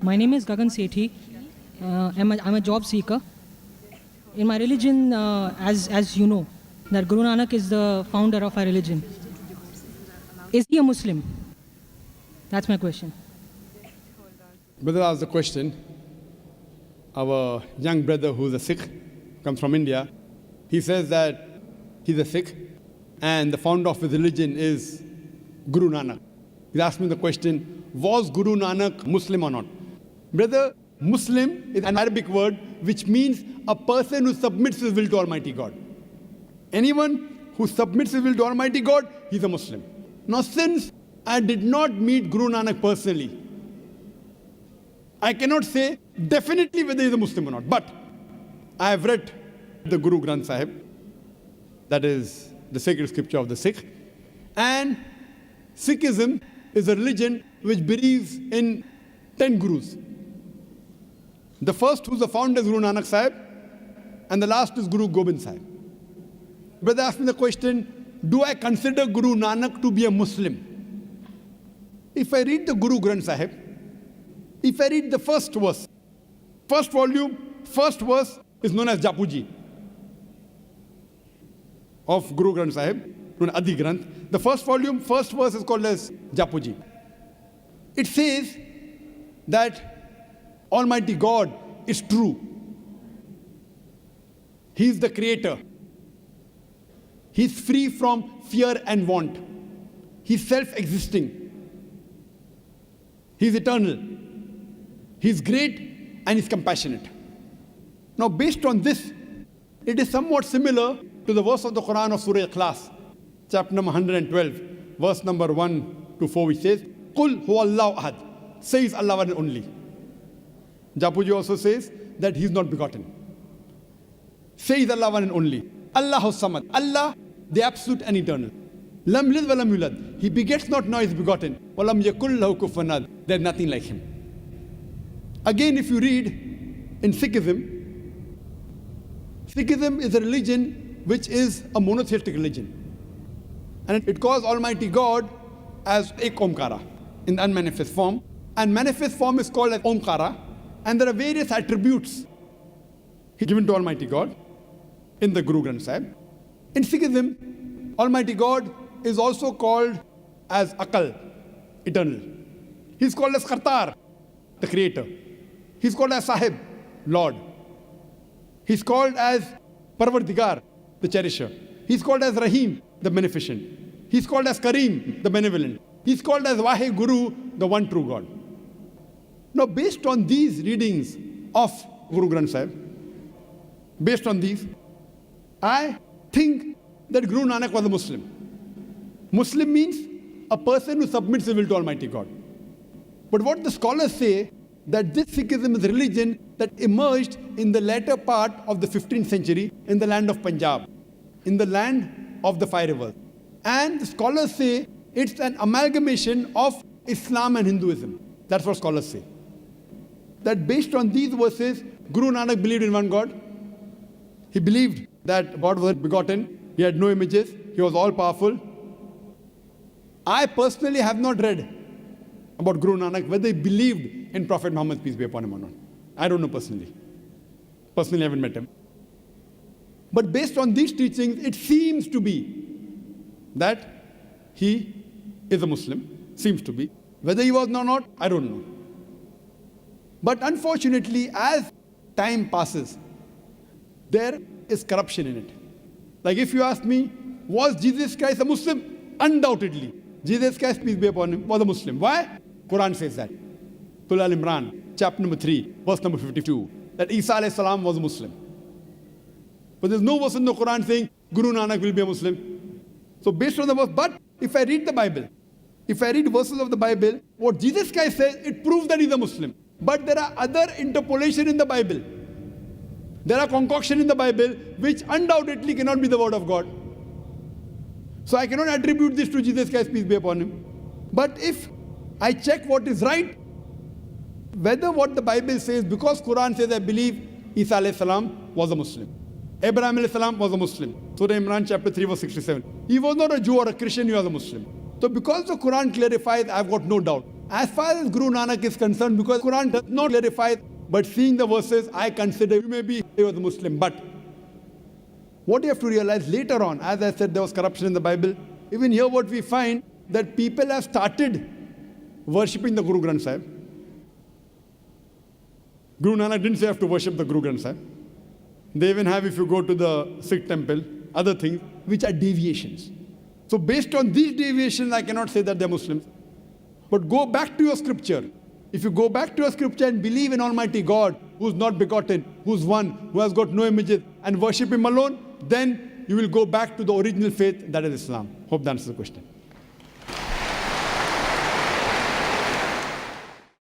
My name is Gagan Sethi. I'm a job seeker. In my religion, as you know, that Guru Nanak is the founder of our religion. Is he a Muslim? That's my question. Brother asked the question. Our young brother who's a Sikh, comes from India, he says that he's a Sikh and the founder of his religion is Guru Nanak. He asked me the question, was Guru Nanak Muslim or not? Brother, Muslim is an Arabic word which means a person who submits his will to Almighty God. Anyone who submits his will to Almighty God, he's a Muslim. Now since I did not meet Guru Nanak personally, I cannot say definitely whether he is a Muslim or not. But I have read the Guru Granth Sahib, that is the sacred scripture of the Sikh. And Sikhism is a religion which believes in 10 Gurus. The first who's the founder is Guru Nanak Sahib, and the last is Guru Gobind Sahib. Brother asked me the question, do I consider Guru Nanak to be a Muslim? If I read the Guru Granth Sahib, if I read the first verse, first volume, first verse is known as Japuji of Guru Granth Sahib, Adi Granth. The first volume, first verse is called as Japuji. It says that Almighty God is true. He is the creator. He is free from fear and want. He is self-existing. He is eternal. He is great and he is compassionate. Now based on this, it is somewhat similar to the verse of the Quran of Surah Ikhlas, chapter number 112, verse number 1 to 4, which says, Qul huwallahu ahad, says Allah one and only. Japuji also says that he is not begotten. Says Allah one and only. Allahu samad, Allah the absolute and eternal. Lam yalid wa lam yulad, he begets not, nor is begotten. Wa lam yakul lahu kufuwan ahad, there is nothing like him. Again, if you read in Sikhism, Sikhism is a religion which is a monotheistic religion. And it calls Almighty God as Ek Omkara in the unmanifest form. And manifest form is called as Omkara. And there are various attributes given to Almighty God in the Guru Granth Sahib. In Sikhism, Almighty God is also called as Akal, eternal. He's called as Kartar, the creator. He's called as Sahib, Lord. He's called as Parvardigar, the cherisher. He's called as Rahim, the beneficent. He's called as Kareem, the benevolent. He's called as Vahe Guru, the one true God. Now based on these readings of Guru Granth Sahib, based on these, I think that Guru Nanak was a Muslim. Muslim means a person who submits his will to Almighty God. But what the scholars say, that this Sikhism is a religion that emerged in the latter part of the 15th century in the land of Punjab, in the land of the five rivers. And the scholars say it's an amalgamation of Islam and Hinduism. That's what scholars say. That based on these verses, Guru Nanak believed in one God. He believed that God was begotten. He had no images. He was all-powerful. I personally have not read about Guru Nanak, whether he believed in Prophet Muhammad, peace be upon him or not. I don't know personally. Personally, I haven't met him. But based on these teachings, it seems to be that he is a Muslim. Seems to be. Whether he was or not, I don't know. But unfortunately, as time passes, there is corruption in it. Like if you ask me, was Jesus Christ a Muslim? Undoubtedly. Jesus Christ, peace be upon him, was a Muslim. Why? Quran says that. Surah Al-Imran, chapter number 3, verse number 52, that Isa alayhi salam was a Muslim. But there's no verse in the Quran saying Guru Nanak will be a Muslim. So based on the verse, but if I read the Bible, if I read verses of the Bible, what Jesus Christ says, it proves that he's a Muslim. But there are other interpolation in the Bible. There are concoction in the Bible which undoubtedly cannot be the word of God. So I cannot attribute this to Jesus Christ, peace be upon him. But if I check what is right, whether what the Bible says, because Quran says, I believe Isa alayhi salam was a Muslim. Abraham alayhi salam was a Muslim. Surah Imran chapter 3 verse 67. He was not a Jew or a Christian, he was a Muslim. So because the Quran clarifies, I've got no doubt. As far as Guru Nanak is concerned, because Quran does not clarify, but seeing the verses, I consider you may be a Muslim. But what you have to realize later on, as I said, there was corruption in the Bible. Even here what we find, that people have started worshipping the Guru Granth Sahib. Guru Nanak didn't say you have to worship the Guru Granth Sahib. They even have, if you go to the Sikh temple, other things, which are deviations. So based on these deviations, I cannot say that they're Muslims. But go back to your scripture. If you go back to your scripture and believe in Almighty God, who's not begotten, who's one, who has got no images, and worship Him alone, then you will go back to the original faith, that is Islam. Hope that answers the question.